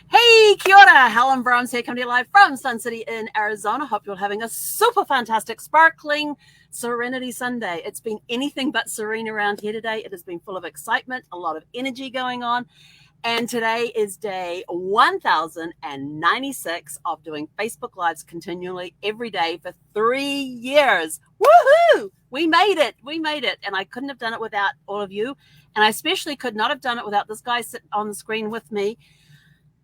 Hey, kia ora, Helen Brahms here, coming to you live from Sun City in Arizona. Hope you're having a super fantastic, sparkling Serenity Sunday. It's been anything but serene around here today. It has been full of excitement, a lot of energy going on. And today is day 1096 of doing Facebook Lives continually every day for 3 years. Woohoo! We made it. We made it. And I couldn't have done it without all of you. And I especially could not have done it without this guy sitting on the screen with me,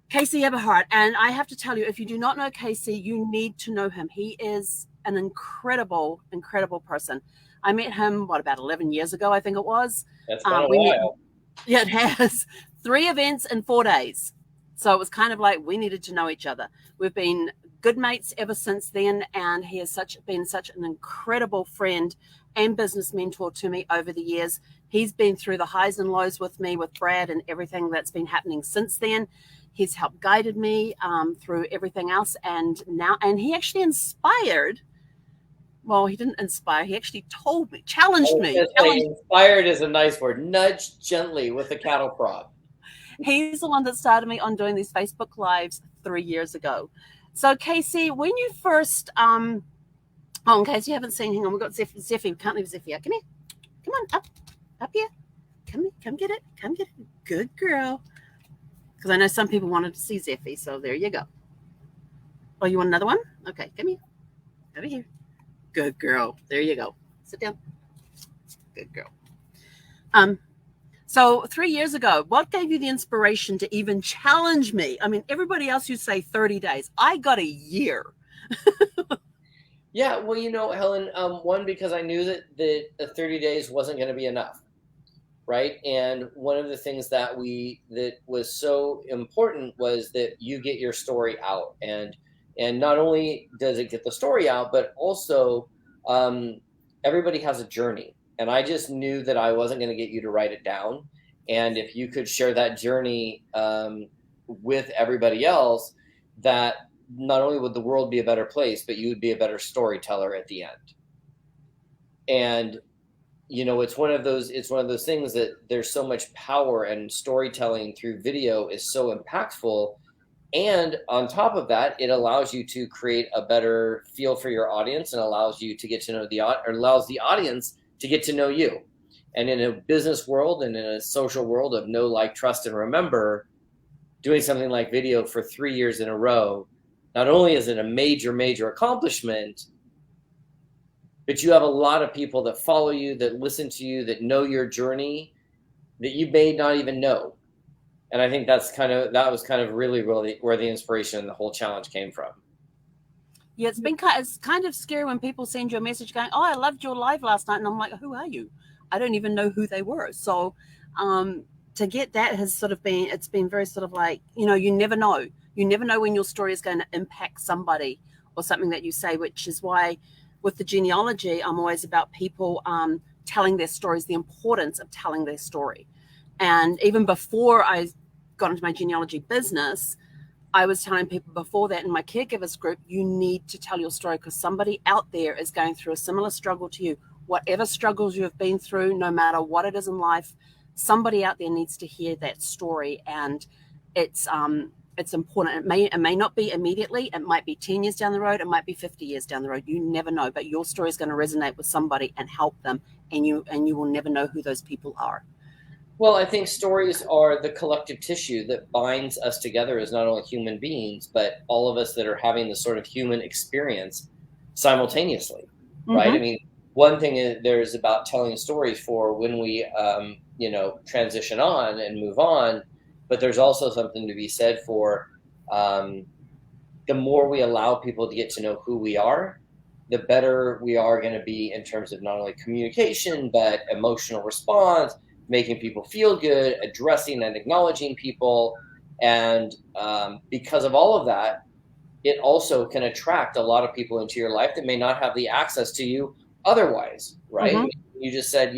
Casey Eberhardt. And I have to tell you, if you do not know Casey, you need to know him. He is an incredible, incredible person. I met him, about 11 years ago, I think it was. That's been a while. Yeah, it has. 3 events in 4 days. So it was kind of like we needed to know each other. We've been good mates ever since then, and he has been such an incredible friend and business mentor to me over the years. He's been through the highs and lows with me, with Brad, and everything that's been happening since then. He's helped guided me through everything else, and he actually inspired. Well, he didn't inspire. He actually told me, challenged me. Inspired is a nice word. Nudge gently with a cattle prod. He's the one that started me on doing these Facebook Lives 3 years ago. So, Casey, when you first, in case you haven't seen, hang on, we've got Zeffie. We can't leave Zeffie out. Come here. Come on, up here. Come get it. Come get it. Good girl. Because I know some people wanted to see Zeffie, so there you go. Oh, you want another one? Okay, come here. Over here. Good girl. There you go. Sit down. Good girl. So 3 years ago, what gave you the inspiration to even challenge me? I mean, everybody else, you say 30 days. I got a year. Yeah, well, Helen, one, because I knew that the 30 days wasn't going to be enough, right? And one of the things that was so important was that you get your story out. And not only does it get the story out, but also everybody has a journey. And I just knew that I wasn't going to get you to write it down. And if you could share that journey with everybody else, that not only would the world be a better place, but you would be a better storyteller at the end. And, it's one of those things that there's so much power, and storytelling through video is so impactful. And on top of that, it allows you to create a better feel for your audience, and allows you to get to know allows the audience to get to know you. And in a business world and in a social world of know, like, trust, and remember, doing something like video for 3 years in a row, not only is it a major, major accomplishment, but you have a lot of people that follow you, that listen to you, that know your journey, that you may not even know. And I think that was really, really where the inspiration and the whole challenge came from. Yeah, it's kind of scary when people send you a message going, "Oh, I loved your live last night," and I'm like, "Who are you?" I don't even know who they were. So to get that has it's been very sort of like, you never know. You never know when your story is going to impact somebody or something that you say, which is why with the genealogy, I'm always about people telling their stories, the importance of telling their story. And even before I got into my genealogy business, I was telling people before that in my caregivers group, you need to tell your story, because somebody out there is going through a similar struggle to you. Whatever struggles you have been through, no matter what it is in life, somebody out there needs to hear that story. And it's important. It may not be immediately. It might be 10 years down the road. It might be 50 years down the road. You never know. But your story is going to resonate with somebody and help them. And you will never know who those people are. Well, I think stories are the collective tissue that binds us together as not only human beings, but all of us that are having the sort of human experience simultaneously, right? I mean, one thing there's about telling stories for when we, transition on and move on, but there's also something to be said for the more we allow people to get to know who we are, the better we are going to be in terms of not only communication, but emotional response, making people feel good, addressing and acknowledging people. And because of all of that, it also can attract a lot of people into your life that may not have the access to you otherwise, right? Mm-hmm. You just said,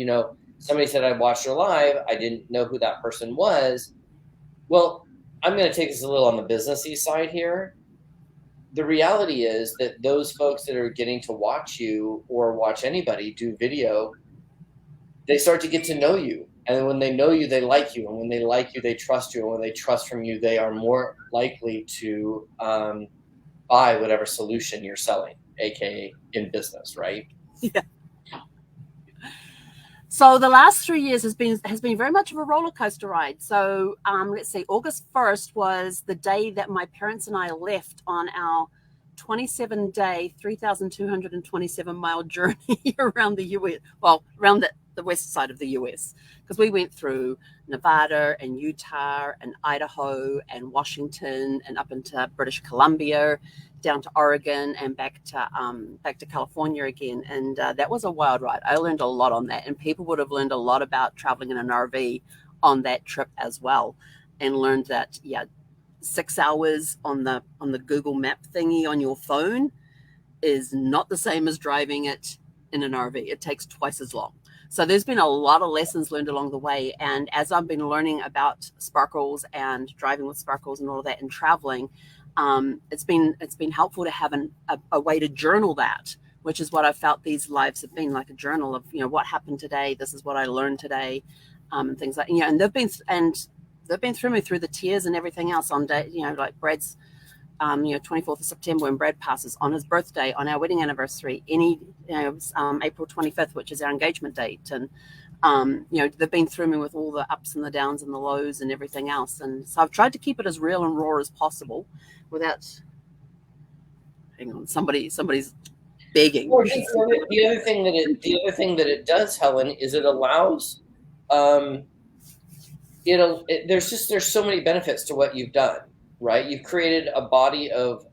somebody said, I watched your live. I didn't know who that person was. Well, I'm going to take this a little on the businessy side here. The reality is that those folks that are getting to watch you or watch anybody do video, they start to get to know you. And when they know you, they like you. And when they like you, they trust you. And when they trust from you, they are more likely to buy whatever solution you're selling, aka in business, right? Yeah. So the last 3 years has been very much of a roller coaster ride. So let's see, August 1st was the day that my parents and I left on our 27-day, 3,227-mile journey around the US, well, around the west side of the US, because we went through Nevada and Utah and Idaho and Washington and up into British Columbia, down to Oregon and back to California again. And that was a wild ride. I learned a lot on that, and people would have learned a lot about traveling in an RV on that trip as well, and learned that 6 hours on the Google Map thingy on your phone is not the same as driving it in an RV. It takes twice as long. So there's been a lot of lessons learned along the way. And as I've been learning about sparkles and driving with sparkles and all of that and traveling, it's been helpful to have a way to journal that, which is what I felt these lives have been, like a journal of, what happened today. This is what I learned today, and things like, and they've been through me through the tears and everything else on day, like Brad's, 24th of September when Brad passes, on his birthday, on our wedding anniversary, April 25th, which is our engagement date. And, they've been through me with all the ups and the downs and the lows and everything else. And so I've tried to keep it as real and raw as possible without, hang on, somebody's begging. Well, the other thing that it does, Helen, is it allows, there's so many benefits to what you've done, right? You've created a body of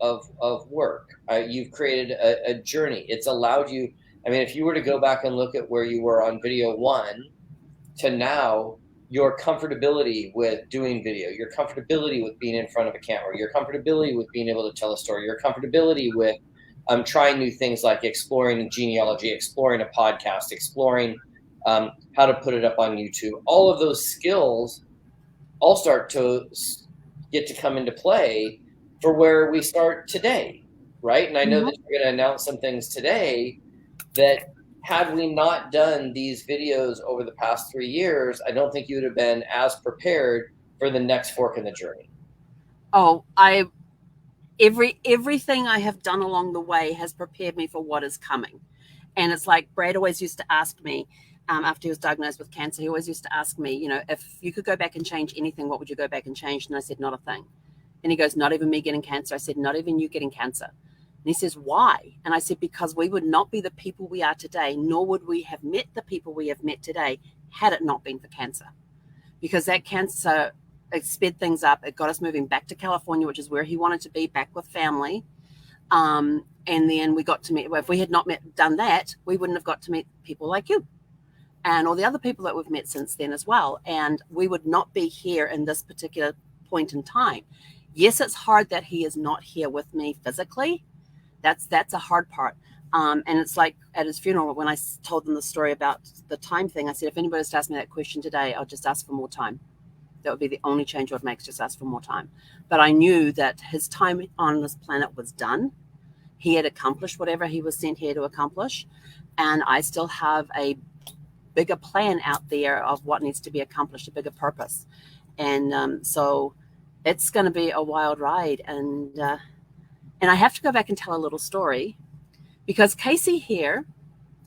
work. You've created a journey. It's allowed you. I mean, if you were to go back and look at where you were on video 1 to now, your comfortability with doing video, your comfortability with being in front of a camera, your comfortability with being able to tell a story, your comfortability with trying new things like exploring genealogy, exploring a podcast, exploring how to put it up on YouTube. All of those skills all start to get to come into play for where we start today, right? And I know that you're going to announce some things today that, had we not done these videos over the past 3 years, I don't think you would have been as prepared for the next fork in the journey. Oh, everything I have done along the way has prepared me for what is coming. And it's like Brad always used to ask me, after he was diagnosed with cancer, he always used to ask me, if you could go back and change anything, what would you go back and change? And I said, not a thing. And he goes, not even me getting cancer. I said, not even you getting cancer. And he says, why? And I said, because we would not be the people we are today, nor would we have met the people we have met today had it not been for cancer. Because that cancer, it sped things up. It got us moving back to California, which is where he wanted to be, back with family. And then we got to meet, well, if we had not done that, we wouldn't have got to meet people like you and all the other people that we've met since then as well. And we would not be here in this particular point in time. Yes, it's hard that he is not here with me physically. That's a hard part. And it's like at his funeral, when I told them the story about the time thing, I said, if anybody was to ask me that question today, I'll just ask for more time. That would be the only change I would make, just ask for more time. But I knew that his time on this planet was done. He had accomplished whatever he was sent here to accomplish. And I still have a bigger plan out there of what needs to be accomplished, a bigger purpose. And so it's going to be a wild ride. And I have to go back and tell a little story, because Casey here,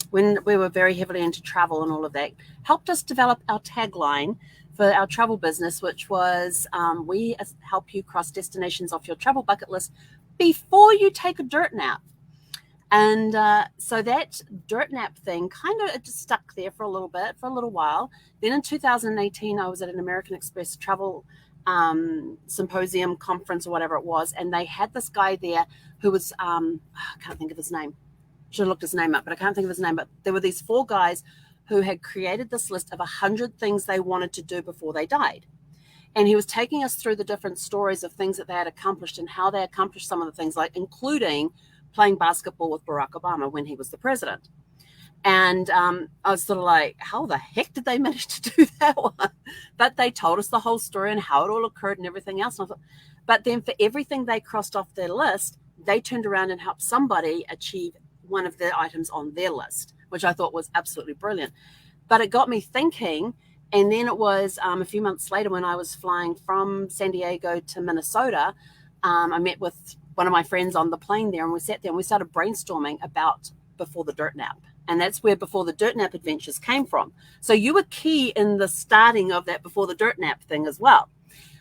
when we were very heavily into travel and all of that, helped us develop our tagline for our travel business, which was, we help you cross destinations off your travel bucket list before you take a dirt nap. And so that dirt nap thing kind of just stuck there for a little while. Then in 2018, I was at an American Express travel symposium, conference, or whatever it was, and they had this guy there who was I can't think of his name. Should have looked his name up, but I can't think of his name. But there were these 4 guys who had created this list of 100 things they wanted to do before they died. And he was taking us through the different stories of things that they had accomplished and how they accomplished some of the things, like including playing basketball with Barack Obama when he was the president. And I was sort of like, how the heck did they manage to do that one? But they told us the whole story and how it all occurred and everything else. And I thought, but then for everything they crossed off their list, they turned around and helped somebody achieve one of the items on their list, which I thought was absolutely brilliant. But it got me thinking, And then it was a few months later when I was flying from San Diego to Minnesota. I met with one of my friends on the plane there, and we sat there and we started brainstorming about Before the Dirt Nap. And that's where Before the Dirt Nap Adventures came from. So you were key in the starting of that Before the Dirt Nap thing as well,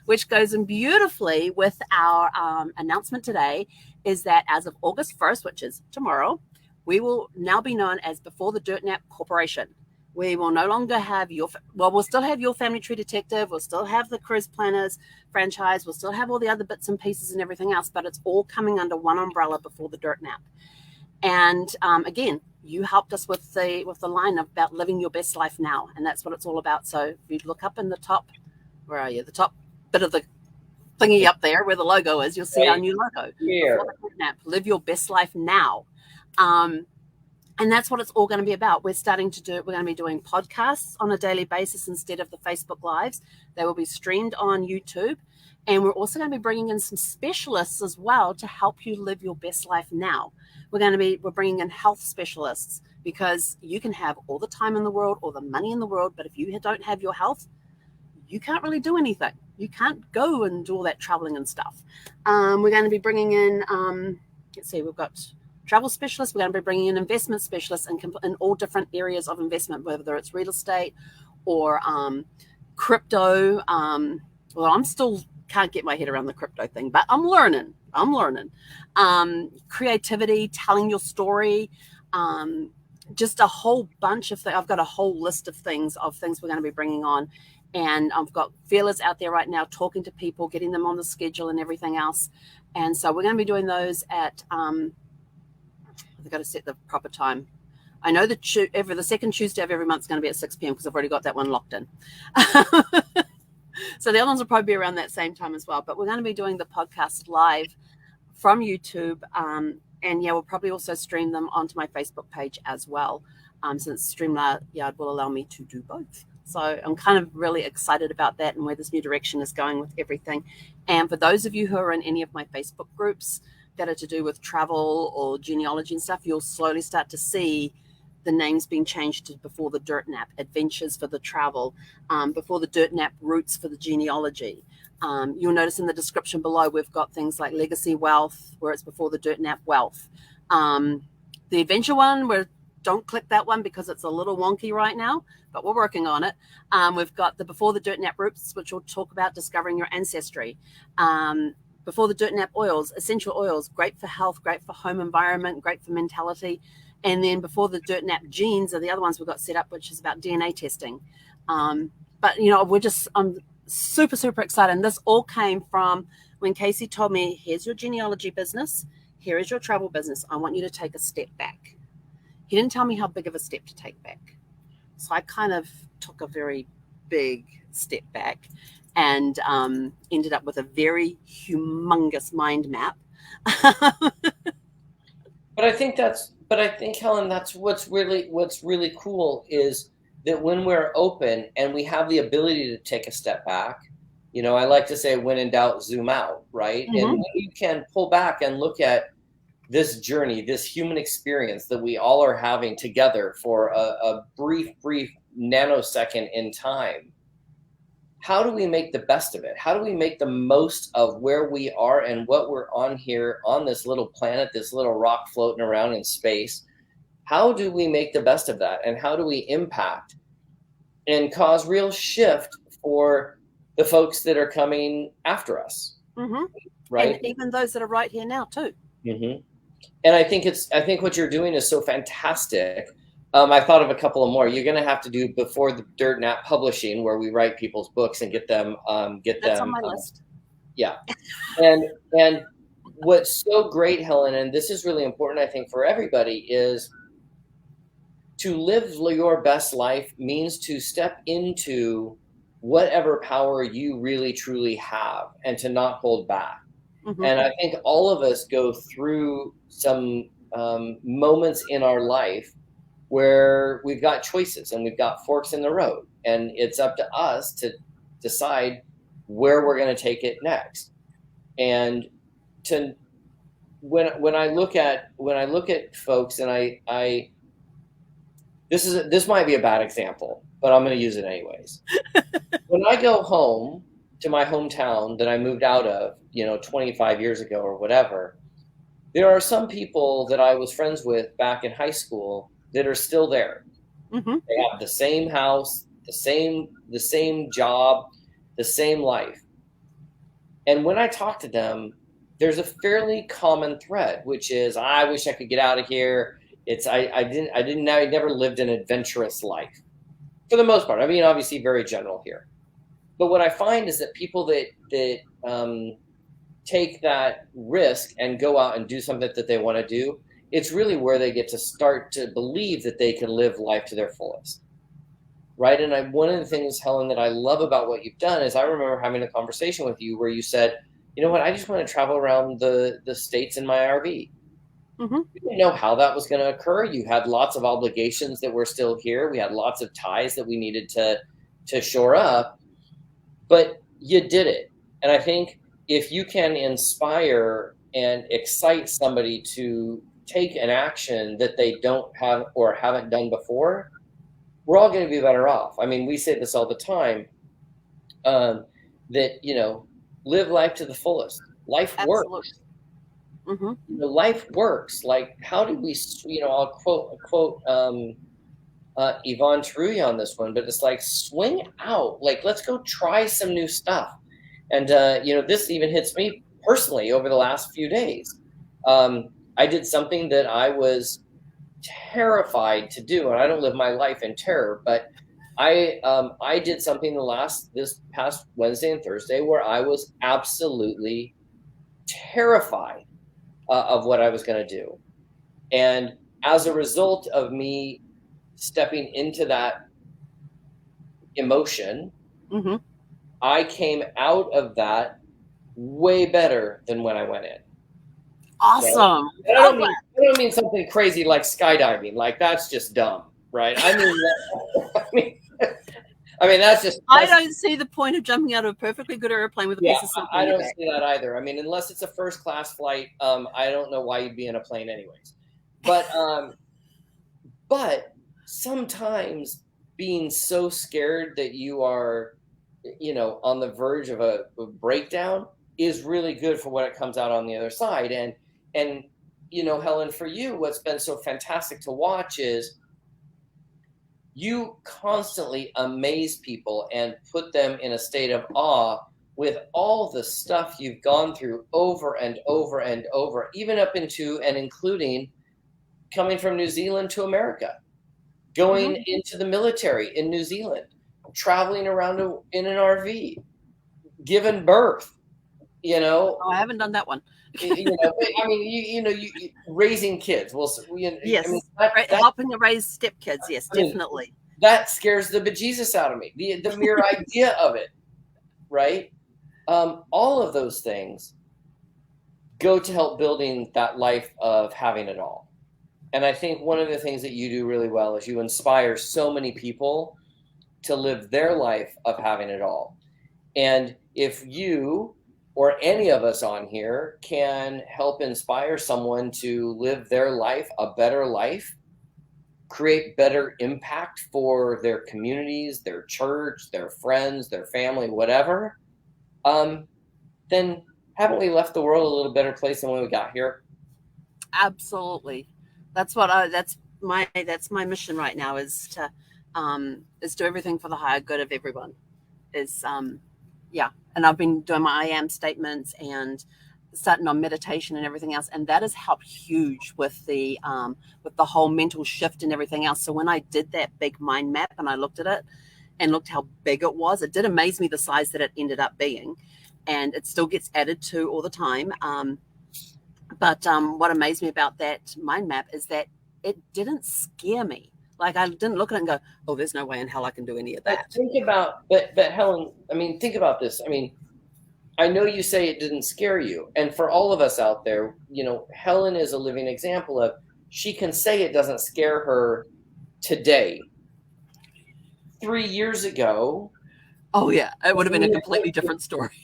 which goes in beautifully with our announcement today, is that as of August 1st, which is tomorrow, we will now be known as Before the Dirt Nap Corporation. We will no longer have we'll still have Your Family Tree Detective, we'll still have the Cruise Planners franchise, we'll still have all the other bits and pieces and everything else, but it's all coming under one umbrella, Before the Dirt Nap. And again, you helped us with the line about living your best life now, and that's what it's all about. So if you look up in the top, where are you? The top bit of the thingy up there where the logo is, you'll see our new logo. Here. Live your best life now. And that's what it's all going to be about. We're going to be doing podcasts on a daily basis instead of the Facebook Lives. They will be streamed on YouTube. And we're also going to be bringing in some specialists as well to help you live your best life now. We're bringing in health specialists, because you can have all the time in the world or the money in the world, but if you don't have your health, you can't really do anything. You can't go and do all that traveling and stuff. We're going to be bringing in, we've got travel specialists. We're going to be bringing in investment specialists in all different areas of investment, whether it's real estate or crypto. Well, I'm still can't get my head around the crypto thing, but I'm learning. Creativity, telling your story, just a whole bunch of things. I've got a whole list of things we're going to be bringing on. And I've got feelers out there right now, talking to people, getting them on the schedule and everything else. And so we're going to be doing those at, I've got to set the proper time. I know the second Tuesday of every month is going to be at 6 p.m. because I've already got that one locked in. So the other ones will probably be around that same time as well. But we're going to be doing the podcast live from YouTube. And we'll probably also stream them onto my Facebook page as well, since StreamYard will allow me to do both. So I'm kind of really excited about that and where this new direction is going with everything. And for those of you who are in any of my Facebook groups that are to do with travel or genealogy and stuff, you'll slowly start to see the names being changed to Before the Dirt Nap, Adventures for the travel, Before the Dirt Nap, Roots for the genealogy. You'll notice in the description below, we've got things like Legacy Wealth, where it's Before the Dirt Nap Wealth. The adventure one, don't click that one because it's a little wonky right now, but we're working on it. We've got the Before the Dirt Nap Roots, which will talk about discovering your ancestry. Before the Dirt Nap Oils, essential oils, great for health, great for home environment, great for mentality. And then Before the Dirt Nap Genes are the other ones we've got set up, which is about DNA testing. But, I'm super, super excited. And this all came from when Casey told me, here's your genealogy business, here is your travel business. I want you to take a step back. He didn't tell me how big of a step to take back. So I kind of took a very big step back and ended up with a very humongous mind map. But I think Helen, that's what's really cool is that when we're open and we have the ability to take a step back, I like to say, when in doubt, zoom out, right? Mm-hmm. And when you can pull back and look at this journey, this human experience that we all are having together for a brief nanosecond in time, how do we make the best of it? How do we make the most of where we are and what we're on here on this little planet, this little rock floating around in space? How do we make the best of that? And how do we impact and cause real shift for the folks that are coming after us? Mm-hmm. Right. And even those that are right here now too. Mm-hmm. And I think what you're doing is so fantastic. I thought of a couple of more. You're going to have to do Before the Dirt Nap Publishing, where we write people's books and get them. That's on my list. Yeah. And what's so great, Helen, and this is really important, I think, for everybody, is to live your best life means to step into whatever power you really, truly have and to not hold back. Mm-hmm. And I think all of us go through some moments in our life where we've got choices and we've got forks in the road, and it's up to us to decide where we're going to take it next. And when I look at folks, and this might be a bad example, but I'm going to use it anyways. When I go home to my hometown that I moved out of, 25 years ago or whatever, there are some people that I was friends with back in high school that are still there. Mm-hmm. They have the same house, the same job, the same life. And when I talk to them, there's a fairly common thread, which is, I wish I could get out of here. I never lived an adventurous life for the most part. I mean, obviously very general here. But what I find is that people that take that risk and go out and do something that they want to do, it's really where they get to start to believe that they can live life to their fullest. Right. And one of the things, Helen, that I love about what you've done is I remember having a conversation with you where you said, you know what, I just want to travel around the States in my RV. Mm-hmm. You didn't know how that was going to occur. You had lots of obligations that were still here. We had lots of ties that we needed to shore up, but you did it. And I think if you can inspire and excite somebody to take an action that they don't have or haven't done before, we're all going to be better off. I mean, we say this all the time, that, live life to the fullest. Life Absolutely. works. Mm-hmm. Life works. Like, how do we, I'll quote Yvonne Terrouille on this one, but it's like, swing out. Like, let's go try some new stuff. And, this even hits me personally over the last few days. I did something that I was terrified to do, and I don't live my life in terror, but I did something this past Wednesday and Thursday where I was absolutely terrified of what I was going to do. And as a result of me stepping into that emotion, Mm-hmm. I came out of that way better than when I went in. Awesome. Right? I don't mean something crazy like skydiving. Like, that's just dumb, right? I mean, I don't see the point of jumping out of a perfectly good airplane with a piece of silk I on your don't back. see that either. I mean, unless it's a first class flight, I don't know why you'd be in a plane anyways. But sometimes being so scared that you are, on the verge of a breakdown is really good for what it comes out on the other side. And Helen, for you, what's been so fantastic to watch is you constantly amaze people and put them in a state of awe with all the stuff you've gone through over and over and over, even up into and including coming from New Zealand to America, going Mm-hmm. into the military in New Zealand, traveling around in an RV, giving birth, Oh, I haven't done that one. I mean, you raising kids. Well, Yes. I mean, Helping to raise stepkids. Yes, definitely. That scares the bejesus out of me. The mere idea of it, right? All of those things go to help building that life of having it all. And I think one of the things that you do really well is you inspire so many people to live their life of having it all. And if you or any of us on here can help inspire someone to live their life a better life, create better impact for their communities, their church, their friends, their family, whatever, then haven't we left the world a little better place than when we got here? Absolutely. That's my mission right now is to do everything for the higher good of everyone. And I've been doing my I am statements and starting on meditation and everything else, and that has helped huge with the whole mental shift and everything else. So when I did that big mind map and I looked at it and looked how big it was, it did amaze me the size that it ended up being, and it still gets added to all the time. But what amazed me about that mind map is that it didn't scare me. Like, I didn't look at it and go, oh, there's no way in hell I can do any of that. But Helen, I mean, think about this. I mean, I know you say it didn't scare you. And for all of us out there, Helen is a living example of, she can say it doesn't scare her today. 3 years ago. Oh, yeah. It would have been a completely different story.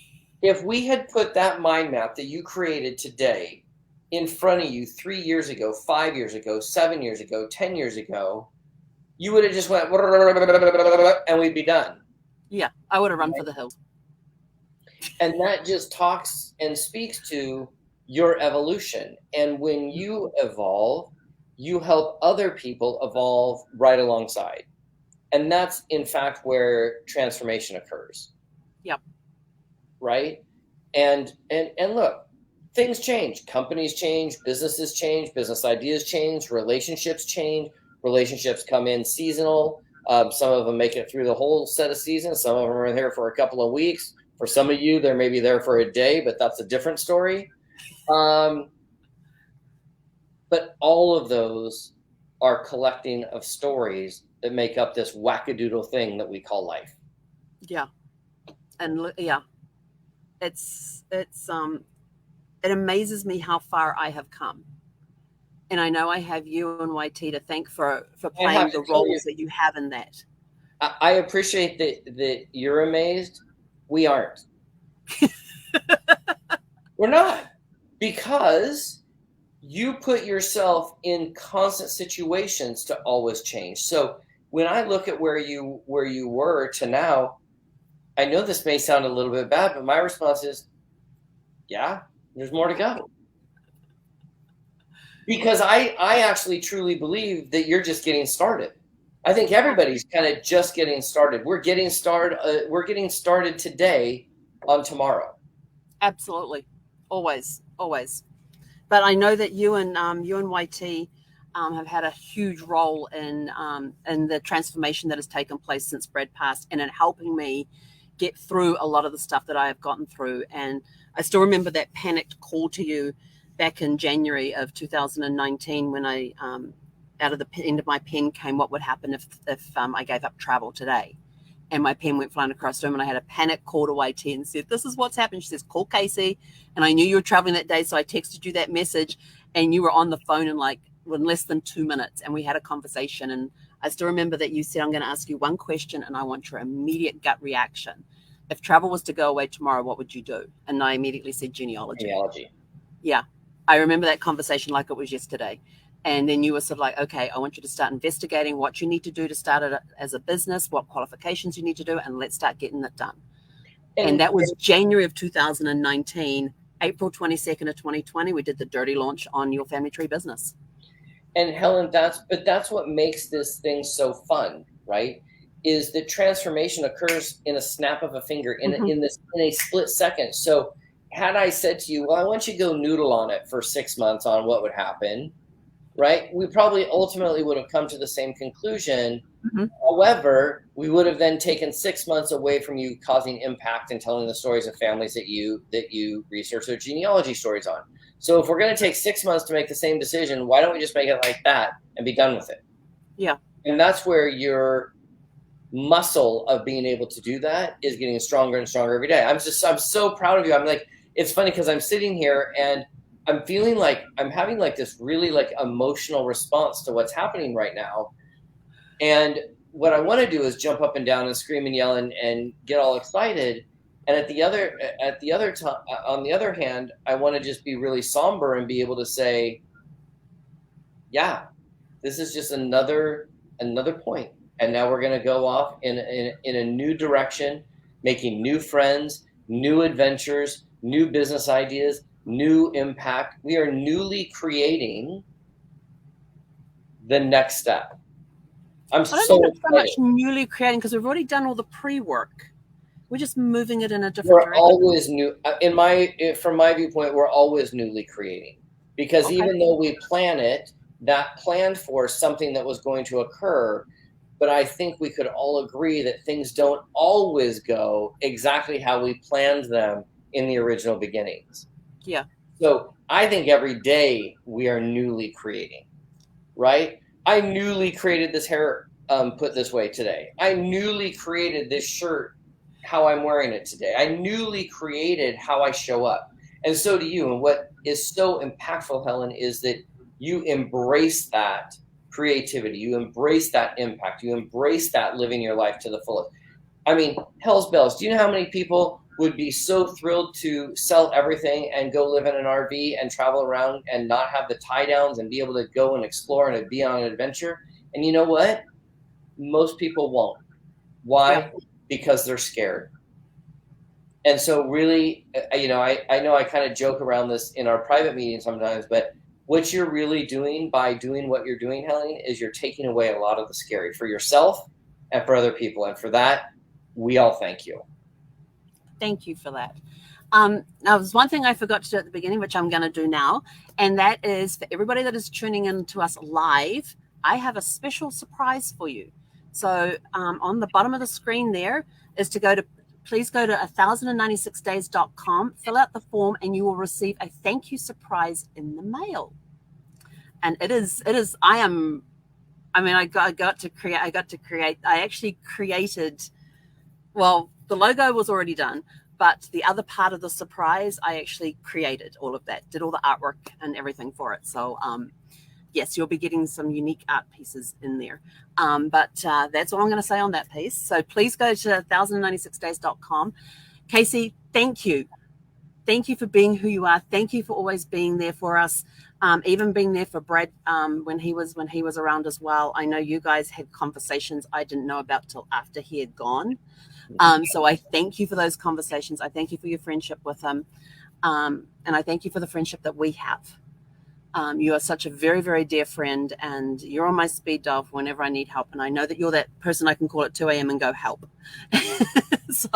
If we had put that mind map that you created today in front of you 3 years ago, 5 years ago, 7 years ago, 10 years ago, you would have just went and we'd be done. Yeah, I would have run for the hills. And that just talks and speaks to your evolution. And when you evolve, you help other people evolve right alongside. And that's in fact where transformation occurs. Yep. Right? And look, things change, companies change, businesses change, business ideas change, relationships come in seasonal. Some of them make it through the whole set of seasons. Some of them are here for a couple of weeks. For some of you, they're maybe there for a day, but that's a different story. But all of those are collecting of stories that make up this wackadoodle thing that we call life. Yeah. And yeah, it amazes me how far I have come. And I know I have you and YT to thank for playing the roles that you have in that. I appreciate that you're amazed. We aren't. We're not. Because you put yourself in constant situations to always change. So when I look at where you were to now, I know this may sound a little bit bad, but my response is, yeah, there's more to go. Because I actually truly believe that you're just getting started. I think everybody's kind of just getting started. We're getting started today on tomorrow. Absolutely. Always. But I know that you and YT have had a huge role in the transformation that has taken place since Brad passed, and in helping me get through a lot of the stuff that I have gotten through. And I still remember that panicked call to you back in January of 2019 when I, out of the end of my pen came, what would happen if I gave up travel today? And my pen went flying across the room, and I had a panic call to YT and said, this is what's happened. She says, call Casey. And I knew you were traveling that day, so I texted you that message, and you were on the phone in less than 2 minutes, and we had a conversation. And I still remember that you said, I'm going to ask you one question, and I want your immediate gut reaction. If travel was to go away tomorrow, what would you do? And I immediately said genealogy. Yeah. I remember that conversation like it was yesterday. And then you were sort of like, okay, I want you to start investigating what you need to do to start it as a business, what qualifications you need to do, and let's start getting it done. And that was January of 2019, April 22nd of 2020, we did the dirty launch on Your Family Tree Business. And Helen, that's what makes this thing so fun, right? Is that transformation occurs in a snap of a finger, in a split second. So had I said to you, well, I want you to go noodle on it for 6 months on what would happen, right? We probably ultimately would have come to the same conclusion. However, we would have then taken 6 months away from you causing impact and telling the stories of families that you research their genealogy stories on. So if we're going to take 6 months to make the same decision, why don't we just make it like that and be done with it? Yeah. And that's where your muscle of being able to do that is getting stronger and stronger every day. I'm so proud of you. I'm like, it's funny because I'm sitting here and I'm feeling like I'm having like this really like emotional response to what's happening right now. And what I want to do is jump up and down and scream and yell and get all excited. And on the other hand, I want to just be really somber and be able to say, yeah, this is just another point. And now we're going to go off in a new direction, making new friends, new adventures, new business ideas, new impact. We are newly creating the next step. I don't think it's so much newly creating because we've already done all the pre-work. We're just moving it in a different direction. We're always new. From my viewpoint, we're always newly creating because even though we plan it, that planned for something that was going to occur. But I think we could all agree that things don't always go exactly how we planned them in the original beginnings. Yeah. So I think every day we are newly creating, right? I newly created this hair put this way today. I newly created this shirt, how I'm wearing it today. I newly created how I show up. And so do you. And what is so impactful, Helen, is that you embrace that creativity. You embrace that impact. You embrace that living your life to the fullest. I mean, hell's bells. Do you know how many people would be so thrilled to sell everything and go live in an RV and travel around and not have the tie downs and be able to go and explore and be on an adventure? And you know what? most people won't. Why? Yep. Because they're scared. And so really, I know I kind of joke around this in our private meetings sometimes, but what you're really doing by doing what you're doing, Helen, is you're taking away a lot of the scary for yourself and for other people. And for that, we all thank you. Thank you for that. Now, there's one thing I forgot to do at the beginning, which I'm going to do now, and that is for everybody that is tuning in to us live, I have a special surprise for you. So on the bottom of the screen there is please go to 1096days.com, fill out the form, and you will receive a thank you surprise in the mail. And I actually created, well, the logo was already done, but the other part of the surprise, I actually created all of that, did all the artwork and everything for it. So yes, you'll be getting some unique art pieces in there. But that's all I'm going to say on that piece. So please go to 1096days.com. Casey, thank you. Thank you for being who you are. Thank you for always being there for us. Even being there for Brad when he was around as well. I know you guys had conversations I didn't know about till after he had gone. So I thank you for those conversations. I thank you for your friendship with him. And I thank you for the friendship that we have. You are such a very, very dear friend, and you're on my speed dial whenever I need help. And I know that you're that person I can call at 2 a.m. and go help. So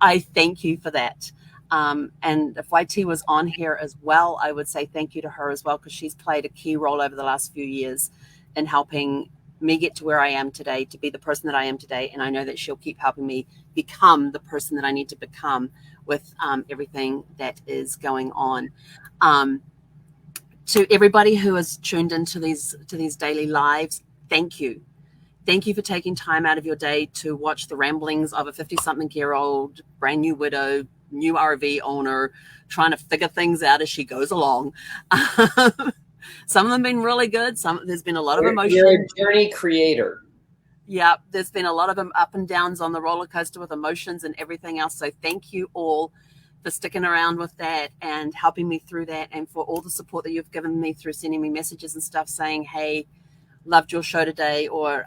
I thank you for that. And if YT was on here as well, I would say thank you to her as well, because she's played a key role over the last few years in helping me get to where I am today, to be the person that I am today. And I know that she'll keep helping me become the person that I need to become with everything that is going on. To everybody who has tuned into these daily lives, thank you. Thank you for taking time out of your day to watch the ramblings of a 50-something-year-old, brand new widow, new RV owner, trying to figure things out as she goes along. Some of them have been really good. There's been a lot of emotion. You're a journey creator. Yeah, there's been a lot of up and downs on the roller coaster with emotions and everything else. So thank you all for sticking around with that and helping me through that, and for all the support that you've given me through sending me messages and stuff saying, hey, loved your show today, or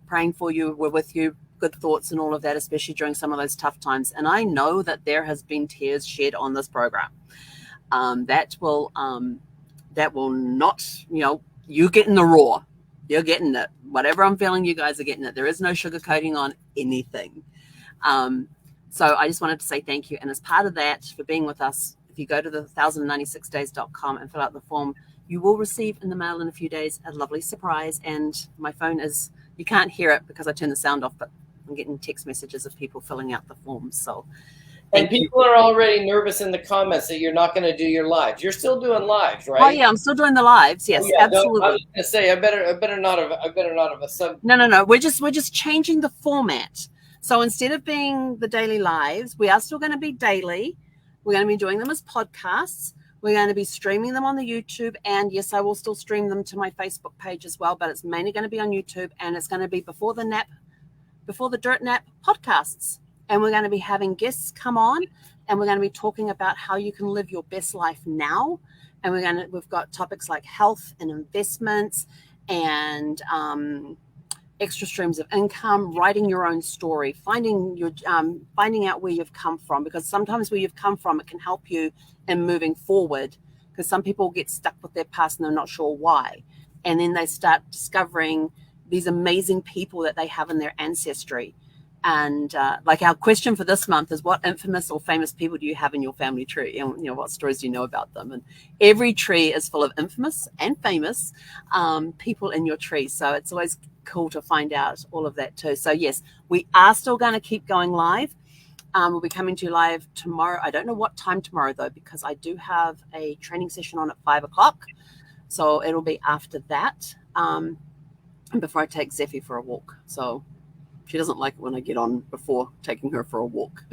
praying for you, we're with you, good thoughts and all of that, especially during some of those tough times. And I know that there has been tears shed on this program. That will not, you getting the raw, you're getting it. Whatever I'm feeling, you guys are getting it. There is no sugarcoating on anything. So I just wanted to say thank you. And as part of that, for being with us, if you go to the 1096days.com and fill out the form, you will receive in the mail in a few days a lovely surprise. And my phone is, you can't hear it because I turned the sound off, but I'm getting text messages of people filling out the forms. So and people are already nervous in the comments that you're not going to do your lives. You're still doing lives, right? Oh yeah, I'm still doing the lives. Yes, absolutely. I was going to say, I better not have a sub. No. We're just changing the format. So instead of being the daily lives, we are still going to be daily. We're going to be doing them as podcasts. We're going to be streaming them on the YouTube. And yes, I will still stream them to my Facebook page as well, but it's mainly going to be on YouTube, and it's going to be before the Dirt Nap podcasts. And we're going to be having guests come on, and we're going to be talking about how you can live your best life now. And we've got topics like health and investments and extra streams of income, writing your own story, finding out where you've come from, because sometimes where you've come from, it can help you in moving forward, because some people get stuck with their past and they're not sure why. And then they start discovering these amazing people that they have in their ancestry. And like our question for this month is, what infamous or famous people do you have in your family tree? And what stories do you know about them? And every tree is full of infamous and famous people in your tree. So it's always cool to find out all of that too. So yes, we are still going to keep going live. We'll be coming to you live tomorrow. I don't know what time tomorrow though, because I do have a training session on at 5:00. So it'll be after that, before I take Zeffie for a walk. So she doesn't like it when I get on before taking her for a walk.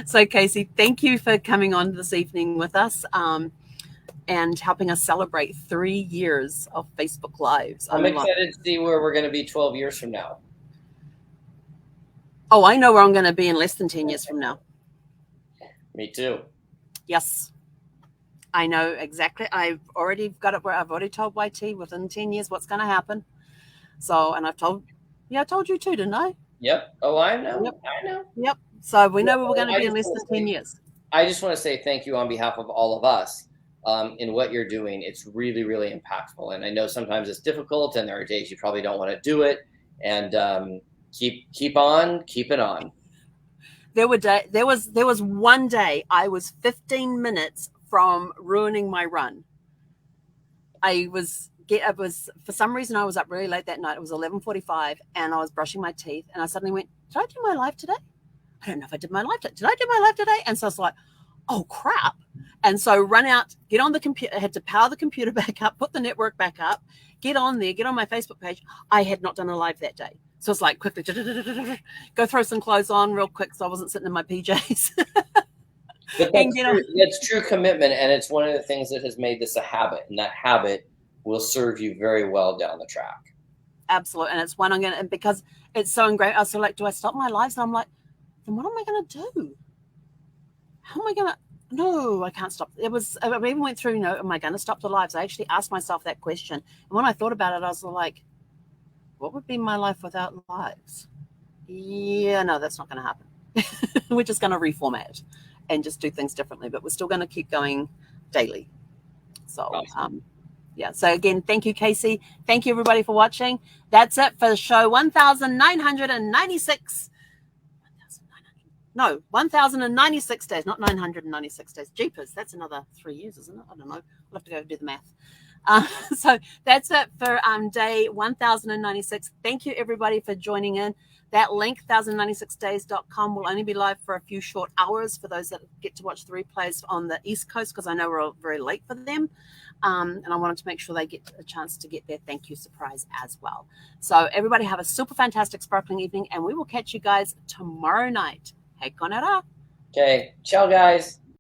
So Casey, thank you for coming on this evening with us and helping us celebrate 3 years of Facebook Lives. I'm excited to see where we're going to be 12 years from now. Oh, I know where I'm going to be in less than 10 years from now. Me too. Yes. I know exactly. I've already got it where I've already told YT within 10 years what's going to happen. So, and I told you too, didn't I? Yep. Oh, I know. Yep. I know. Yep. So we know Well, we're going to I be in just less want than to 10 say, years. I just want to say thank you on behalf of all of us in what you're doing. It's really, really impactful. And I know sometimes it's difficult, and there are days you probably don't want to do it. And keep on keeping on. There was one day I was 15 minutes from ruining my run. I was for some reason I was up really late that night. It was 11:45, and I was brushing my teeth, and I suddenly went, "Did I do my live today? I don't know if I did my live. Did I do my live today?" And so I was like, "Oh crap!" And so run out, get on the computer. I had to power the computer back up, put the network back up, get on there, get on my Facebook page. I had not done a live that day, so it's like quickly go throw some clothes on real quick, so I wasn't sitting in my PJs. But And get on. that's true commitment, and it's one of the things that has made this a habit, and that habit will serve you very well down the track. Absolutely, and it's one I'm gonna, and because it's so ingrained. I was like, do I stop my lives? And I'm like, then what am I gonna do? How am I gonna? No, I can't stop. It was. I even went through. Am I gonna stop the lives? I actually asked myself that question, and when I thought about it, I was like, what would be my life without lives? Yeah, no, that's not going to happen. We're just going to reformat and just do things differently, but we're still going to keep going daily. So, Awesome. yeah. So again, thank you, Casey. Thank you, everybody, for watching. That's it for show 1996. No, 1096 days, not 996 days. Jeepers, that's another 3 years, isn't it? I don't know. I'll have to go do the math. So that's it for day 1096. Thank you, everybody, for joining in. That link, 1096days.com, will only be live for a few short hours for those that get to watch the replays on the East Coast, because I know we're all very late for them. And I wanted to make sure they get a chance to get their thank you surprise as well. So everybody have a super fantastic, sparkling evening, and we will catch you guys tomorrow night. Hei konera. Okay. Ciao, guys.